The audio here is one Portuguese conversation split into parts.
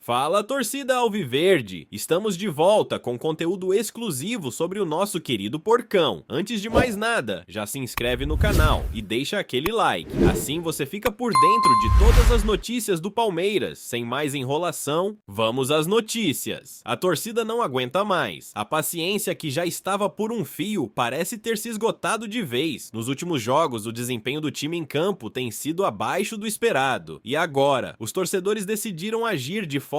Fala, torcida alviverde! Estamos de volta com conteúdo exclusivo sobre o nosso querido porcão. Antes de mais nada, já se inscreve no canal e deixa aquele like. Assim você fica por dentro de todas as notícias do Palmeiras. Sem mais enrolação, vamos às notícias. A torcida não aguenta mais. A paciência que já estava por um fio parece ter se esgotado de vez. Nos últimos jogos, o desempenho do time em campo tem sido abaixo do esperado. E agora, os torcedores decidiram agir de forma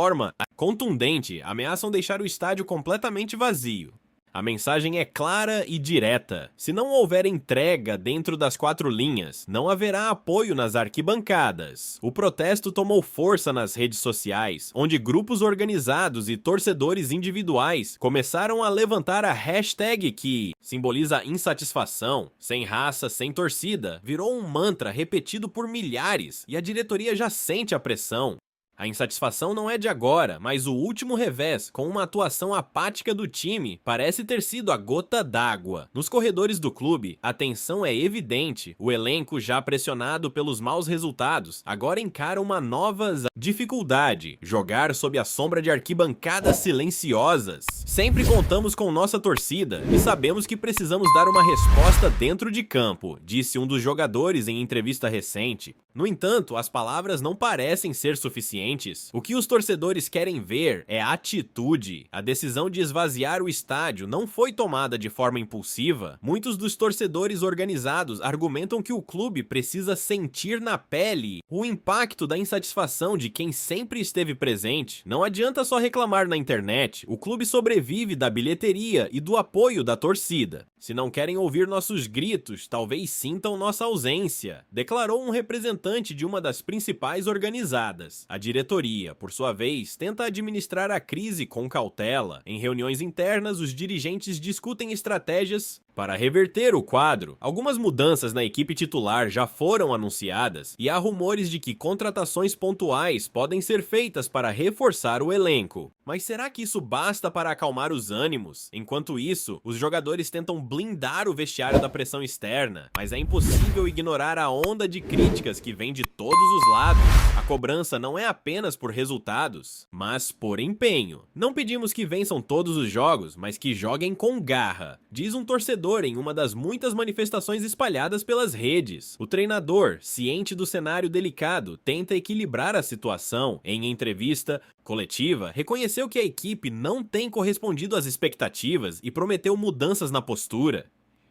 contundente, ameaçam deixar o estádio completamente vazio. A mensagem é clara e direta. Se não houver entrega dentro das 4 linhas, não haverá apoio nas arquibancadas. O protesto tomou força nas redes sociais, onde grupos organizados e torcedores individuais começaram a levantar a hashtag que simboliza insatisfação, sem raça, sem torcida, virou um mantra repetido por milhares e a diretoria já sente a pressão. A insatisfação não é de agora, mas o último revés, com uma atuação apática do time, parece ter sido a gota d'água. Nos corredores do clube, a tensão é evidente. O elenco, já pressionado pelos maus resultados, agora encara uma nova dificuldade: jogar sob a sombra de arquibancadas silenciosas. Sempre contamos com nossa torcida e sabemos que precisamos dar uma resposta dentro de campo, disse um dos jogadores em entrevista recente. No entanto, as palavras não parecem ser suficientes. O que os torcedores querem ver é atitude. A decisão de esvaziar o estádio não foi tomada de forma impulsiva. Muitos dos torcedores organizados argumentam que o clube precisa sentir na pele o impacto da insatisfação de quem sempre esteve presente. Não adianta só reclamar na internet. O clube sobrevive da bilheteria e do apoio da torcida. Se não querem ouvir nossos gritos, talvez sintam nossa ausência, declarou um representante de uma das principais organizadas. A diretoria, por sua vez, tenta administrar a crise com cautela. Em reuniões internas, os dirigentes discutem estratégias para reverter o quadro. Algumas mudanças na equipe titular já foram anunciadas e há rumores de que contratações pontuais podem ser feitas para reforçar o elenco. Mas será que isso basta para acalmar os ânimos? Enquanto isso, os jogadores tentam blindar o vestiário da pressão externa, mas é impossível ignorar a onda de críticas que vem de todos os lados. A cobrança não é apenas por resultados, mas por empenho. Não pedimos que vençam todos os jogos, mas que joguem com garra, diz um torcedor em uma das muitas manifestações espalhadas pelas redes. O treinador, ciente do cenário delicado, tenta equilibrar a situação. Em entrevista coletiva, reconheceu que a equipe não tem correspondido às expectativas e prometeu mudanças na postura.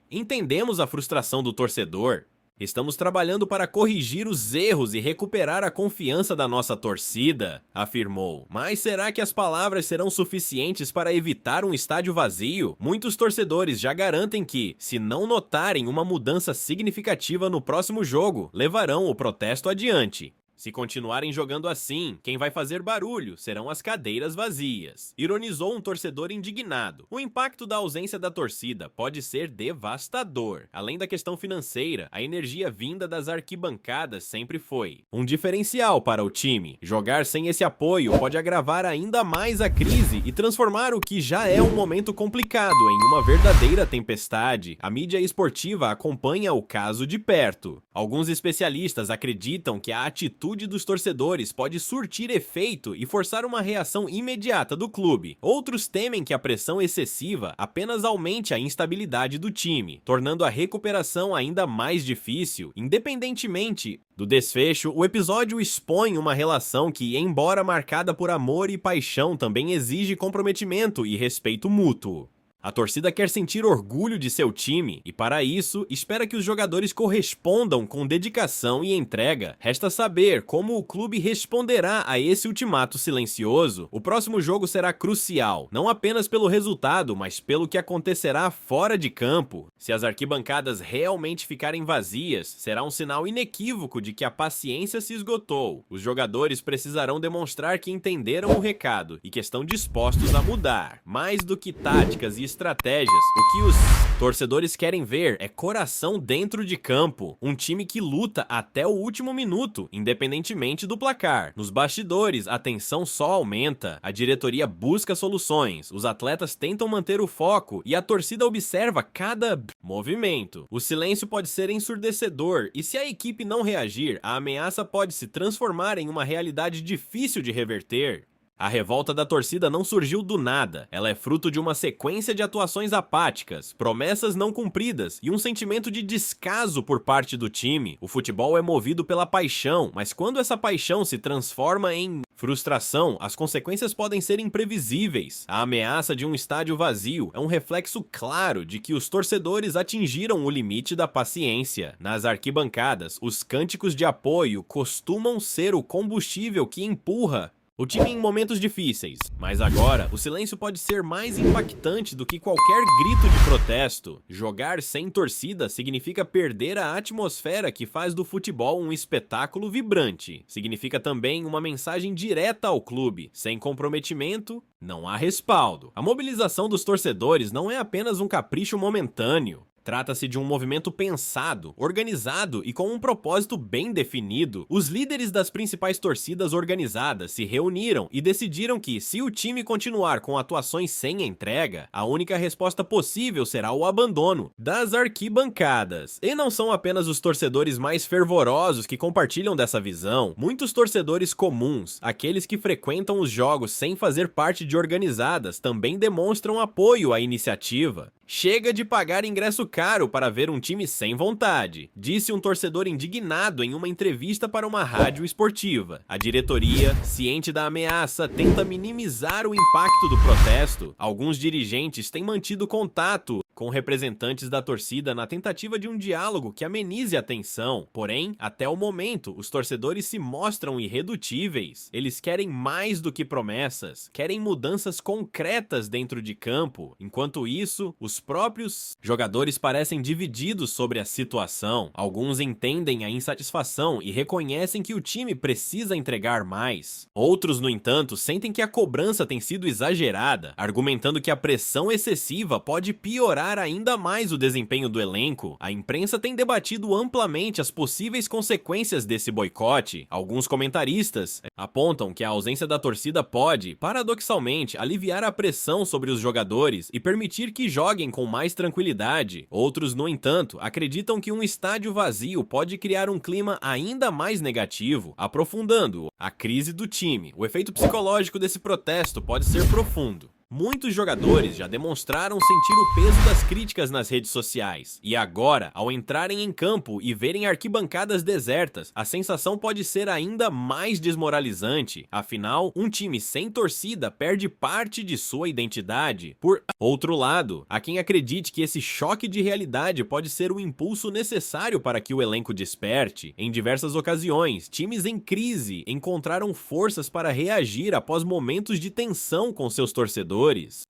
Entendemos a frustração do torcedor. Estamos trabalhando para corrigir os erros e recuperar a confiança da nossa torcida, afirmou. Mas será que as palavras serão suficientes para evitar um estádio vazio? Muitos torcedores já garantem que, se não notarem uma mudança significativa no próximo jogo, levarão o protesto adiante. Se continuarem jogando assim, quem vai fazer barulho serão as cadeiras vazias, ironizou um torcedor indignado. O impacto da ausência da torcida pode ser devastador. Além da questão financeira, a energia vinda das arquibancadas sempre foi um diferencial para o time. Jogar sem esse apoio pode agravar ainda mais a crise e transformar o que já é um momento complicado em uma verdadeira tempestade. A mídia esportiva acompanha o caso de perto. Alguns especialistas acreditam que a atitude dos torcedores pode surtir efeito e forçar uma reação imediata do clube. Outros temem que a pressão excessiva apenas aumente a instabilidade do time, tornando a recuperação ainda mais difícil. Independentemente do desfecho, o episódio expõe uma relação que, embora marcada por amor e paixão, também exige comprometimento e respeito mútuo. A torcida quer sentir orgulho de seu time e, para isso, espera que os jogadores correspondam com dedicação e entrega. Resta saber como o clube responderá a esse ultimato silencioso. O próximo jogo será crucial, não apenas pelo resultado, mas pelo que acontecerá fora de campo. Se as arquibancadas realmente ficarem vazias, será um sinal inequívoco de que a paciência se esgotou. Os jogadores precisarão demonstrar que entenderam o recado e que estão dispostos a mudar. Mais do que táticas e estratégias, o que os torcedores querem ver é coração dentro de campo, um time que luta até o último minuto, independentemente do placar. Nos bastidores, a tensão só aumenta, a diretoria busca soluções, os atletas tentam manter o foco e a torcida observa cada movimento. O silêncio pode ser ensurdecedor e, se a equipe não reagir, a ameaça pode se transformar em uma realidade difícil de reverter. A revolta da torcida não surgiu do nada, ela é fruto de uma sequência de atuações apáticas, promessas não cumpridas e um sentimento de descaso por parte do time. O futebol é movido pela paixão, mas quando essa paixão se transforma em frustração, as consequências podem ser imprevisíveis. A ameaça de um estádio vazio é um reflexo claro de que os torcedores atingiram o limite da paciência. Nas arquibancadas, os cânticos de apoio costumam ser o combustível que empurra o time em momentos difíceis, mas agora o silêncio pode ser mais impactante do que qualquer grito de protesto. Jogar sem torcida significa perder a atmosfera que faz do futebol um espetáculo vibrante. Significa também uma mensagem direta ao clube: sem comprometimento, não há respaldo. A mobilização dos torcedores não é apenas um capricho momentâneo. Trata-se de um movimento pensado, organizado e com um propósito bem definido. Os líderes das principais torcidas organizadas se reuniram e decidiram que, se o time continuar com atuações sem entrega, a única resposta possível será o abandono das arquibancadas. E não são apenas os torcedores mais fervorosos que compartilham dessa visão. Muitos torcedores comuns, aqueles que frequentam os jogos sem fazer parte de organizadas, também demonstram apoio à iniciativa. Chega de pagar ingresso caro para ver um time sem vontade, disse um torcedor indignado em uma entrevista para uma rádio esportiva. A diretoria, ciente da ameaça, tenta minimizar o impacto do protesto. Alguns dirigentes têm mantido contato com representantes da torcida na tentativa de um diálogo que amenize a tensão. Porém, até o momento, os torcedores se mostram irredutíveis. Eles querem mais do que promessas, querem mudanças concretas dentro de campo. Enquanto isso, os próprios jogadores parecem divididos sobre a situação. Alguns entendem a insatisfação e reconhecem que o time precisa entregar mais. Outros, no entanto, sentem que a cobrança tem sido exagerada, argumentando que a pressão excessiva pode piorar ainda mais o desempenho do elenco. A imprensa tem debatido amplamente as possíveis consequências desse boicote. Alguns comentaristas apontam que a ausência da torcida pode, paradoxalmente, aliviar a pressão sobre os jogadores e permitir que joguem com mais tranquilidade. Outros, no entanto, acreditam que um estádio vazio pode criar um clima ainda mais negativo, aprofundando a crise do time. O efeito psicológico desse protesto pode ser profundo. Muitos jogadores já demonstraram sentir o peso das críticas nas redes sociais. E agora, ao entrarem em campo e verem arquibancadas desertas, a sensação pode ser ainda mais desmoralizante. Afinal, um time sem torcida perde parte de sua identidade. Por outro lado, há quem acredite que esse choque de realidade pode ser o impulso necessário para que o elenco desperte. Em diversas ocasiões, times em crise encontraram forças para reagir após momentos de tensão com seus torcedores.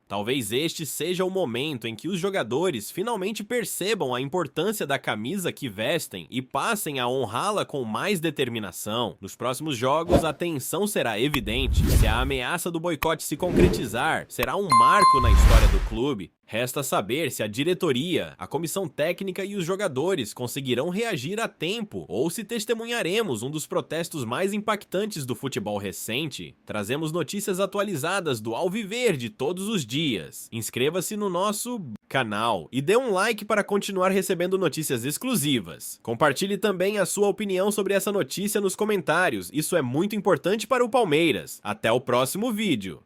Talvez este seja o momento em que os jogadores finalmente percebam a importância da camisa que vestem e passem a honrá-la com mais determinação. Nos próximos jogos, a tensão será evidente. Se a ameaça do boicote se concretizar, será um marco na história do clube. Resta saber se a diretoria, a comissão técnica e os jogadores conseguirão reagir a tempo ou se testemunharemos um dos protestos mais impactantes do futebol recente. Trazemos notícias atualizadas do Alviverde todos os dias. Inscreva-se no nosso canal e dê um like para continuar recebendo notícias exclusivas. Compartilhe também a sua opinião sobre essa notícia nos comentários, isso é muito importante para o Palmeiras. Até o próximo vídeo.